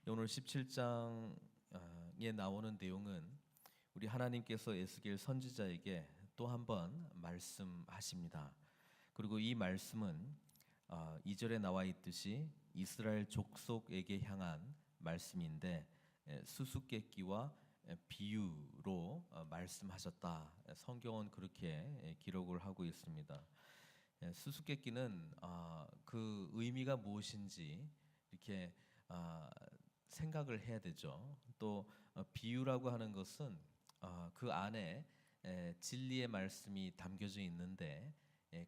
오늘 17장에 나오는 내용은 우리 하나님께서 에스겔 선지자에게 또 한 번 말씀하십니다. 그리고 이 말씀은 2절에 나와 있듯이 이스라엘 족속에게 향한 말씀인데 수수께끼와 비유로 말씀하셨다. 성경은 그렇게 기록을 하고 있습니다. 수수께끼는 그 의미가 무엇인지 이렇게 생각을 해야 되죠. 또 비유라고 하는 것은 그 안에 진리의 말씀이 담겨져 있는데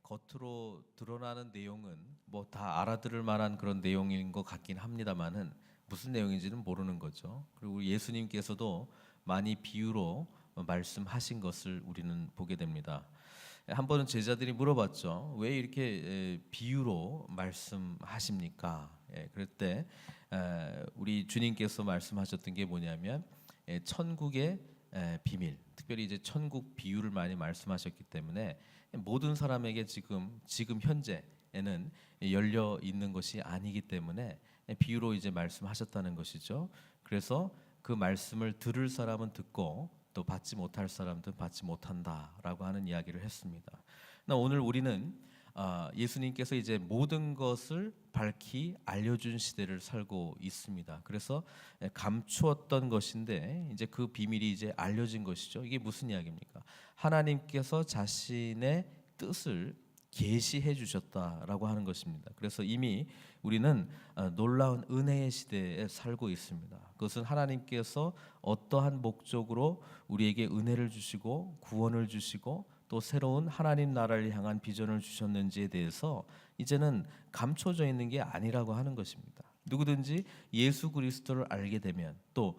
겉으로 드러나는 내용은 뭐 다 알아들을 만한 그런 내용인 것 같긴 합니다만은 무슨 내용인지는 모르는 거죠. 그리고 예수님께서도 많이 비유로 말씀하신 것을 우리는 보게 됩니다. 한 번은 제자들이 물어봤죠. 왜 이렇게 비유로 말씀하십니까? 그럴 때 우리 주님께서 말씀하셨던 게 뭐냐면 천국의 비밀, 특별히 이제 천국 비유를 많이 말씀하셨기 때문에 모든 사람에게 지금 현재에는 열려 있는 것이 아니기 때문에 비유로 이제 말씀하셨다는 것이죠. 그래서 그 말씀을 들을 사람은 듣고 또 받지 못할 사람들은 받지 못한다라고 하는 이야기를 했습니다. 오늘 우리는 예수님께서 이제 모든 것을 밝히 알려준 시대를 살고 있습니다. 그래서 감추었던 것인데 이제 그 비밀이 이제 알려진 것이죠. 이게 무슨 이야기입니까? 하나님께서 자신의 뜻을 계시해 주셨다라고 하는 것입니다. 그래서 이미 우리는 놀라운 은혜의 시대에 살고 있습니다. 그것은 하나님께서 어떠한 목적으로 우리에게 은혜를 주시고 구원을 주시고 또 새로운 하나님 나라를 향한 비전을 주셨는지에 대해서 이제는 감춰져 있는 게 아니라고 하는 것입니다. 누구든지 예수 그리스도를 알게 되면 또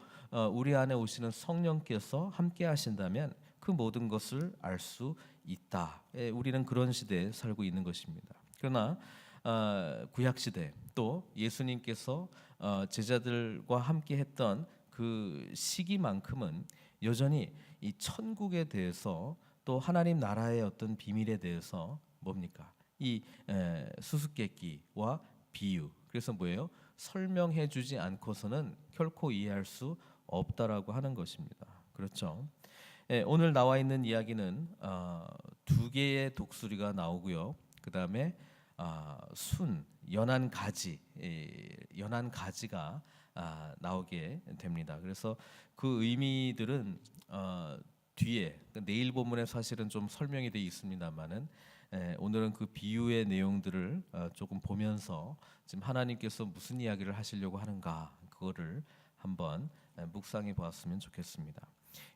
우리 안에 오시는 성령께서 함께 하신다면 그 모든 것을 알 수 있다. 우리는 그런 시대에 살고 있는 것입니다. 그러나 구약 시대 또 예수님께서 제자들과 함께 했던 그 시기만큼은 여전히 이 천국에 대해서 또 하나님 나라의 어떤 비밀에 대해서 뭡니까? 이 수수께끼와 비유. 그래서 뭐예요? 설명해 주지 않고서는 결코 이해할 수 없다라고 하는 것입니다. 그렇죠? 오늘 나와 있는 이야기는 두 개의 독수리가 나오고요. 그 다음에 연한 가지가 나오게 됩니다. 그래서 그 의미들은 뒤에 내일 본문에 사실은 좀 설명이 되어 있습니다만은 오늘은 그 비유의 내용들을 조금 보면서 지금 하나님께서 무슨 이야기를 하시려고 하는가 그거를 한번 묵상해 보았으면 좋겠습니다.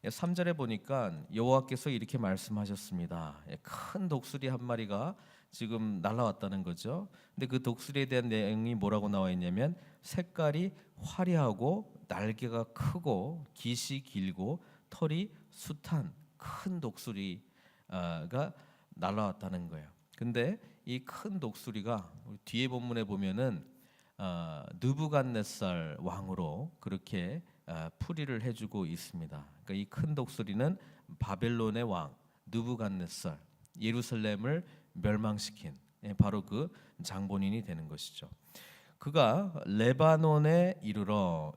3절에 보니까 여호와께서 이렇게 말씀하셨습니다. 큰 독수리 한 마리가 지금 날아왔다는 거죠. 근데 그 독수리에 대한 내용이 뭐라고 나와 있냐면 색깔이 화려하고 날개가 크고 깃이 길고 털이 숱한 큰 독수리가 날아왔다는 거예요. 근데 이 큰 독수리가 뒤에 본문에 보면은 느부갓네살 왕으로 그렇게 풀이를 해주고 있습니다. 그러니까 이 큰 독수리는 바벨론의 왕 느부갓네살, 예루살렘을 멸망시킨 바로 그 장본인이 되는 것이죠. 그가 레바논에 이르러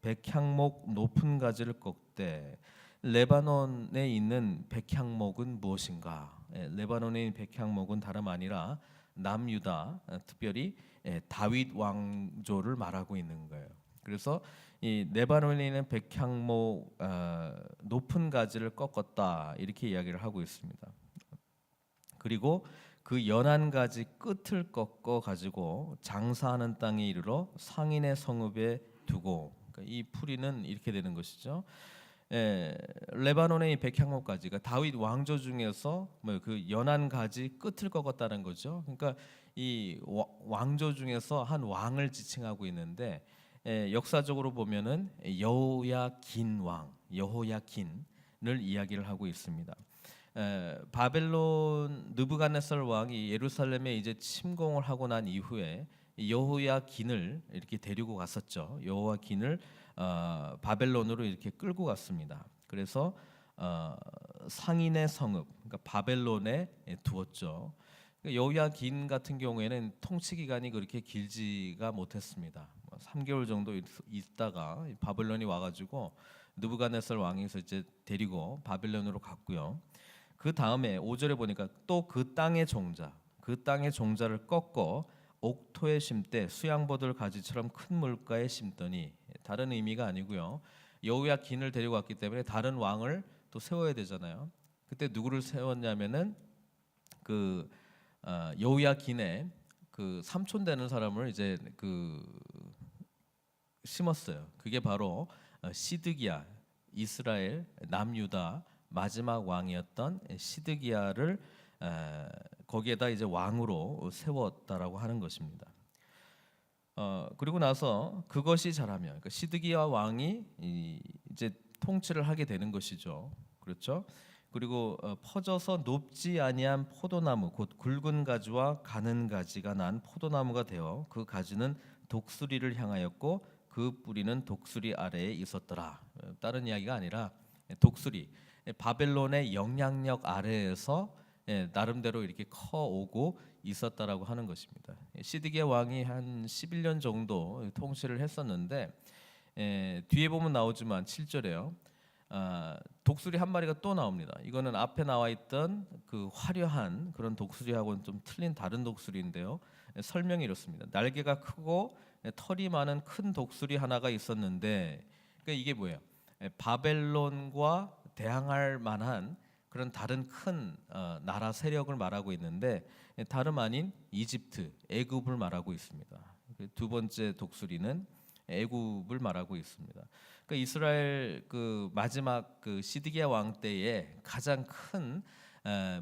백향목 높은 가지를 꺾되 레바논에 있는 백향목은 무엇인가? 레바논에 있는 백향목은 다름 아니라 남유다, 특별히 다윗 왕조를 말하고 있는 거예요. 그래서 이 레바논에 있는 백향목 높은 가지를 꺾었다 이렇게 이야기를 하고 있습니다. 그리고 그 연한 가지 끝을 꺾어 가지고 장사하는 땅에 이르러 상인의 성읍에 두고, 그러니까 이 풀이는 이렇게 되는 것이죠. 레바논의 백향목 가지가 다윗 왕조 중에서 그 연한 가지 끝을 꺾었다는 거죠. 그러니까 이 왕조 중에서 한 왕을 지칭하고 있는데 역사적으로 보면은 여호야긴 왕, 여호야긴을 이야기를 하고 있습니다. 바벨론 느부갓네살 왕이 예루살렘에 이제 침공을 하고 난 이후에 여호야긴을 이렇게 데리고 갔었죠. 여호야긴을 바벨론으로 이렇게 끌고 갔습니다. 그래서 상인의 성읍, 그러니까 바벨론에 두었죠. 여호야긴 같은 경우에는 통치 기간이 그렇게 길지가 못했습니다. 3개월 정도 있다가 바벨론이 와가지고 느부갓네살 왕에서 이제 데리고 바벨론으로 갔고요. 그 다음에 5절에 보니까 또 그 땅의 종자를 꺾어 옥토에 심되 수양보들 가지처럼 큰 물가에 심더니, 다른 의미가 아니고요. 여호야긴을 데리고 왔기 때문에 다른 왕을 또 세워야 되잖아요. 그때 누구를 세웠냐면은 그 여호야긴의 그 삼촌 되는 사람을 이제 그 심었어요. 그게 바로 시드기야, 이스라엘 남유다 마지막 왕이었던 시드기야를 거기에다 이제 왕으로 세웠다라고 하는 것입니다. 그리고 나서 그것이 자라면, 그러니까 시드기야 왕이 이제 통치를 하게 되는 것이죠. 그렇죠? 그리고 퍼져서 높지 아니한 포도나무, 곧 굵은 가지와 가는 가지가 난 포도나무가 되어 그 가지는 독수리를 향하였고 그 뿌리는 독수리 아래에 있었더라. 다른 이야기가 아니라 독수리, 바벨론의 영향력 아래에서 나름대로 이렇게 커오고 있었다라고 하는 것입니다. 시드기야 왕이 한 11년 정도 통치를 했었는데, 뒤에 보면 나오지만 7절에요. 독수리 한 마리가 또 나옵니다. 이거는 앞에 나와 있던 그 화려한 그런 독수리하고는 좀 틀린 다른 독수리인데요. 설명이 이렇습니다. 날개가 크고 털이 많은 큰 독수리 하나가 있었는데, 그러니까 이게 뭐예요? 바벨론과 대항할 만한 그런 다른 큰 나라 세력을 말하고 있는데, 다름 아닌 이집트, 애굽을 말하고 있습니다. 두 번째 독수리는 애굽을 말하고 있습니다. 그러니까 이스라엘 그 마지막 그 시드기야 왕 때에 가장 큰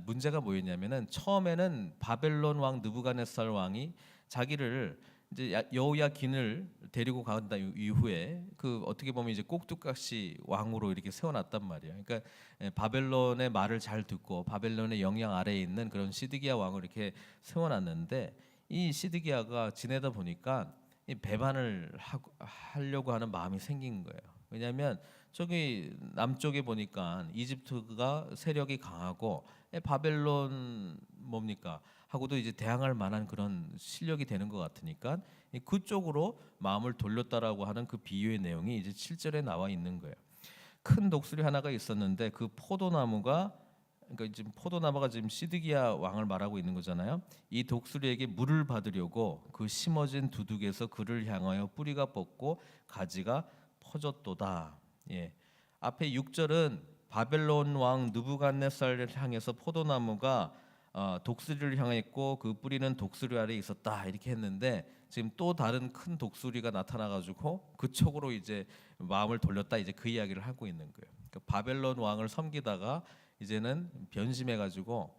문제가 뭐였냐면은, 처음에는 바벨론 왕 느부갓네살 왕이 자기를 이제 여호야긴을 데리고 간다 이후에 그 어떻게 보면 이제 꼭두각시 왕으로 이렇게 세워놨단 말이에요. 그러니까 바벨론의 말을 잘 듣고 바벨론의 영향 아래에 있는 그런 시드기야 왕을 이렇게 세워놨는데, 이 시드기야가 지내다 보니까 이 배반을 하려고 하는 마음이 생긴 거예요. 왜냐하면 저기 남쪽에 보니까 이집트가 세력이 강하고 바벨론 뭡니까 하고도 이제 대항할 만한 그런 실력이 되는 것 같으니까 그쪽으로 마음을 돌렸다라고 하는 그 비유의 내용이 이제 7절에 나와 있는 거예요. 큰 독수리 하나가 있었는데 그 포도나무가, 그러니까 지금 포도나무가 지금 시드기야 왕을 말하고 있는 거잖아요. 이 독수리에게 물을 받으려고 그 심어진 두둑에서 그를 향하여 뿌리가 뻗고 가지가 퍼졌도다. 예. 앞에 6절은 바벨론 왕 느부갓네살을 향해서 포도나무가 독수리를 향했고 그 뿌리는 독수리 아래에 있었다 이렇게 했는데, 지금 또 다른 큰 독수리가 나타나가지고 그쪽으로 이제 마음을 돌렸다, 이제 그 이야기를 하고 있는 거예요. 그러니까 바벨론 왕을 섬기다가 이제는 변심해가지고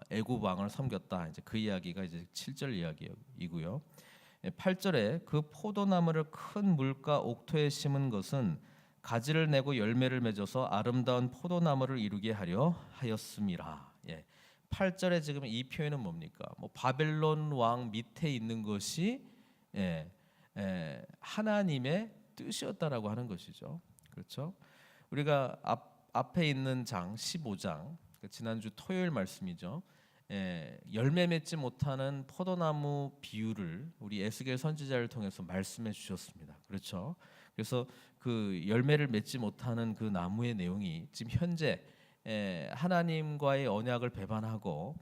애굽 왕을 섬겼다, 이제 그 이야기가 이제 7절 이야기이고요. 8절에 그 포도나무를 큰 물가 옥토에 심은 것은 가지를 내고 열매를 맺어서 아름다운 포도나무를 이루게 하려 하였음이라. 8절에 지금 이 표현은 뭡니까? 뭐 바벨론 왕 밑에 있는 것이 하나님의 뜻이었다라고 하는 것이죠. 그렇죠? 우리가 앞에 있는 장 15장, 지난주 토요일 말씀이죠. 열매 맺지 못하는 포도나무 비유를 우리 에스겔 선지자를 통해서 말씀해 주셨습니다. 그렇죠? 그래서 그 열매를 맺지 못하는 그 나무의 내용이 지금 현재 하나님과의 언약을 배반하고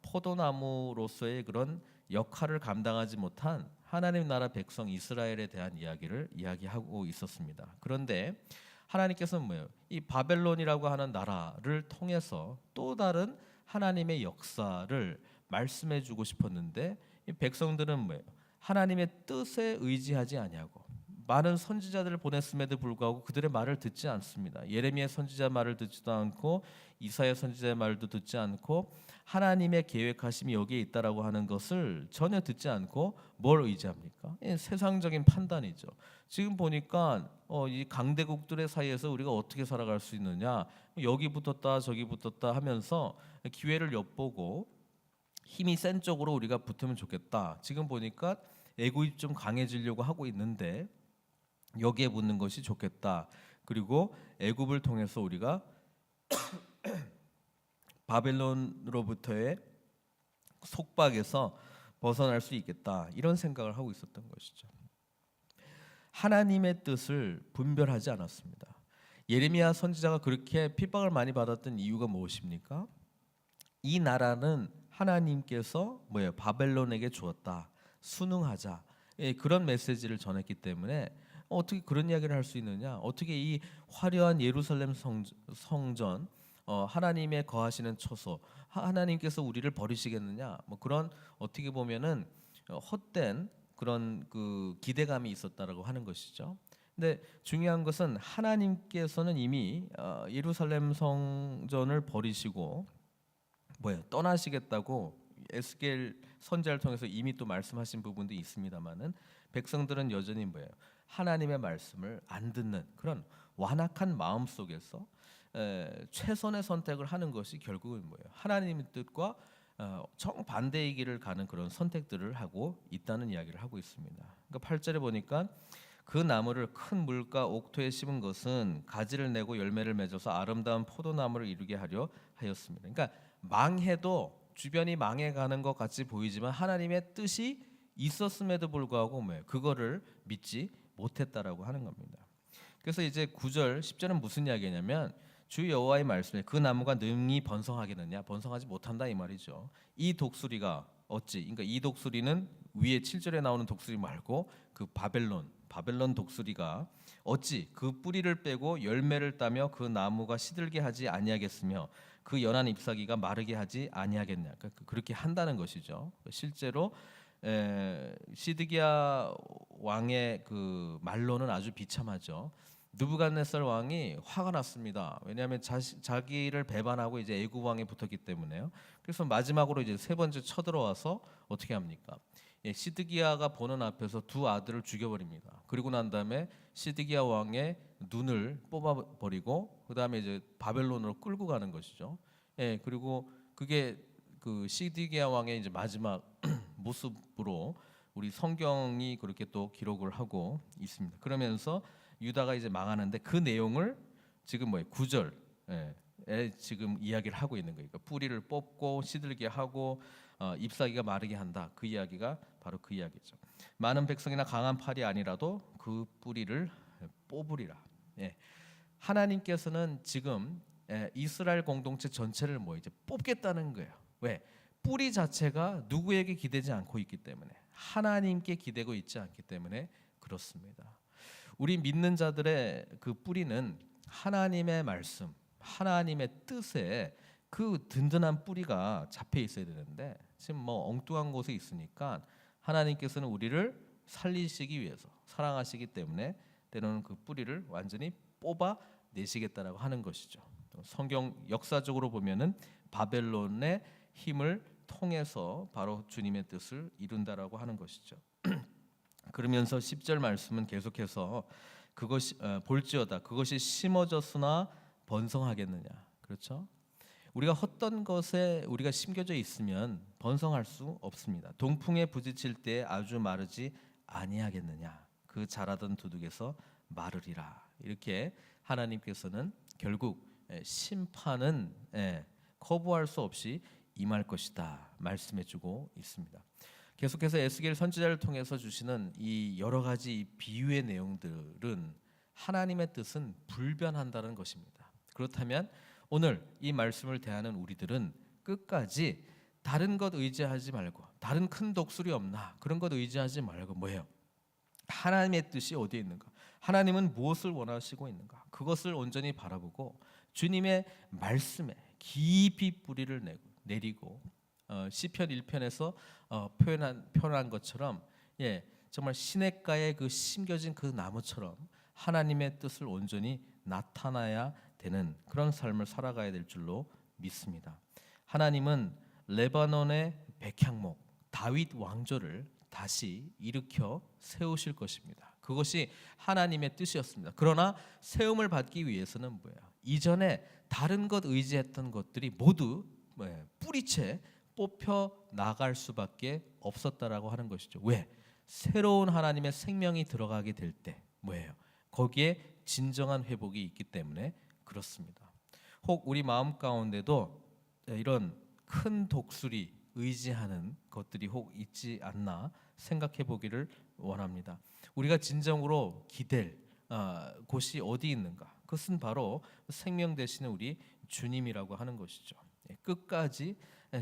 포도나무로서의 그런 역할을 감당하지 못한 하나님 나라 백성 이스라엘에 대한 이야기를 이야기하고 있었습니다. 그런데 하나님께서는 뭐예요? 이 바벨론이라고 하는 나라를 통해서 또 다른 하나님의 역사를 말씀해 주고 싶었는데, 이 백성들은 뭐예요? 하나님의 뜻에 의지하지 아니하고 많은 선지자들을 보냈음에도 불구하고 그들의 말을 듣지 않습니다. 예레미야 선지자 말을 듣지도 않고 이사야 선지자의 말도 듣지 않고 하나님의 계획하심이 여기에 있다라고 하는 것을 전혀 듣지 않고 뭘 의지합니까? 세상적인 판단이죠. 지금 보니까 이 강대국들의 사이에서 우리가 어떻게 살아갈 수 있느냐, 여기 붙었다 저기 붙었다 하면서 기회를 엿보고 힘이 센 쪽으로 우리가 붙으면 좋겠다. 지금 보니까 애국이 좀 강해지려고 하고 있는데 여기에 붙는 것이 좋겠다. 그리고 애굽을 통해서 우리가 바벨론으로부터의 속박에서 벗어날 수 있겠다, 이런 생각을 하고 있었던 것이죠. 하나님의 뜻을 분별하지 않았습니다. 예레미야 선지자가 그렇게 핍박을 많이 받았던 이유가 무엇입니까? 이 나라는 하나님께서 바벨론에게 주었다. 순응하자. 그런 메시지를 전했기 때문에 어떻게 그런 이야기를 할 수 있느냐? 어떻게 이 화려한 예루살렘 성전, 하나님의 거하시는 처소, 하나님께서 우리를 버리시겠느냐? 그런 어떻게 보면은 헛된 그런 그 기대감이 있었다라고 하는 것이죠. 근데 중요한 것은 하나님께서는 이미 예루살렘 성전을 버리시고 떠나시겠다고 에스겔 선지자를 통해서 이미 또 말씀하신 부분도 있습니다만은 백성들은 여전히 하나님의 말씀을 안 듣는 그런 완악한 마음 속에서 최선의 선택을 하는 것이 결국은 하나님의 뜻과 정반대의 길을 가는 그런 선택들을 하고 있다는 이야기를 하고 있습니다. 그러니까 8절에 보니까 그 나무를 큰 물가 옥토에 심은 것은 가지를 내고 열매를 맺어서 아름다운 포도나무를 이루게 하려 하였습니다. 그러니까 망해도 주변이 망해가는 것 같이 보이지만 하나님의 뜻이 있었음에도 불구하고 그거를 믿지 못했다라고 하는 겁니다. 그래서 이제 9절 10절은 무슨 이야기냐면 주 여호와의 말씀에 그 나무가 능히 번성하겠느냐? 번성하지 못한다 이 말이죠. 이 독수리가 어찌, 그러니까 이 독수리는 위에 7절에 나오는 독수리 말고 그 바벨론 독수리가 어찌 그 뿌리를 빼고 열매를 따며 그 나무가 시들게 하지 아니하겠으며 그 연한 잎사귀가 마르게 하지 아니하겠냐? 그러니까 그렇게 한다는 것이죠. 실제로 시드기야 왕의 그 말로는 아주 비참하죠. 느부갓네살 왕이 화가 났습니다. 왜냐하면 자기를 배반하고 이제 애굽 왕에 붙었기 때문에요. 그래서 마지막으로 이제 세 번째 쳐들어와서 어떻게 합니까? 시드기야가 보는 앞에서 두 아들을 죽여버립니다. 그리고 난 다음에 시드기야 왕의 눈을 뽑아버리고 그 다음에 이제 바벨론으로 끌고 가는 것이죠. 그리고 그게 그 시드기야 왕의 이제 마지막 모습으로 우리 성경이 그렇게 또 기록을 하고 있습니다. 그러면서 유다가 이제 망하는데 그 내용을 지금 9절에 지금 이야기를 하고 있는 거예요. 그러니까 뿌리를 뽑고 시들게 하고 잎사귀가 마르게 한다. 그 이야기가 바로 그 이야기죠. 많은 백성이나 강한 팔이 아니라도 그 뿌리를 뽑으리라. 하나님께서는 지금 이스라엘 공동체 전체를 이제 뽑겠다는 거예요. 왜? 뿌리 자체가 누구에게 기대지 않고 있기 때문에 하나님께 기대고 있지 않기 때문에 그렇습니다. 우리 믿는 자들의 그 뿌리는 하나님의 말씀, 하나님의 뜻에 그 든든한 뿌리가 잡혀 있어야 되는데 지금 엉뚱한 곳에 있으니까 하나님께서는 우리를 살리시기 위해서 사랑하시기 때문에 때로는 그 뿌리를 완전히 뽑아 내시겠다라고 하는 것이죠. 성경 역사적으로 보면은 바벨론의 힘을 통해서 바로 주님의 뜻을 이룬다라고 하는 것이죠. 그러면서 10절 말씀은 계속해서 그것이 볼지어다 그것이 심어졌으나 번성하겠느냐. 그렇죠? 우리가 헛된 것에 우리가 심겨져 있으면 번성할 수 없습니다. 동풍에 부딪힐 때 아주 마르지 아니하겠느냐. 그 자라던 두둑에서 마르리라. 이렇게 하나님께서는 결국 심판은 거부할 수 없이 임할 것이다 말씀해주고 있습니다. 계속해서 에스겔 선지자를 통해서 주시는 이 여러 가지 비유의 내용들은 하나님의 뜻은 불변한다는 것입니다. 그렇다면 오늘 이 말씀을 대하는 우리들은 끝까지 다른 것 의지하지 말고 다른 큰 독수리 없나 그런 것 의지하지 말고 하나님의 뜻이 어디에 있는가? 하나님은 무엇을 원하시고 있는가? 그것을 온전히 바라보고 주님의 말씀에 깊이 뿌리를 내리고 시편 1편에서 표현한 것처럼 정말 시냇가에 그 심겨진 그 나무처럼 하나님의 뜻을 온전히 나타나야 되는 그런 삶을 살아가야 될 줄로 믿습니다. 하나님은 레바논의 백향목 다윗 왕조를 다시 일으켜 세우실 것입니다. 그것이 하나님의 뜻이었습니다. 그러나 세움을 받기 위해서는 이전에 다른 것 의지했던 것들이 모두 뿌리채 뽑혀 나갈 수밖에 없었다라고 하는 것이죠. 왜? 새로운 하나님의 생명이 들어가게 될 때 거기에 진정한 회복이 있기 때문에 그렇습니다. 혹 우리 마음 가운데도 이런 큰 독수리 의지하는 것들이 혹 있지 않나 생각해 보기를 원합니다. 우리가 진정으로 기댈 곳이 어디 있는가? 그것은 바로 생명 되시는 우리 주님이라고 하는 것이죠. 끝까지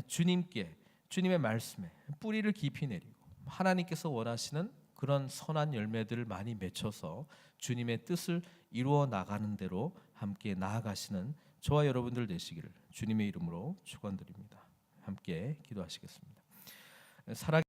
주님께, 주님의 말씀에 뿌리를 깊이 내리고 하나님께서 원하시는 그런 선한 열매들을 많이 맺혀서 주님의 뜻을 이루어 나가는 대로 함께 나아가시는 저와 여러분들 되시기를 주님의 이름으로 축원드립니다. 함께 기도하시겠습니다.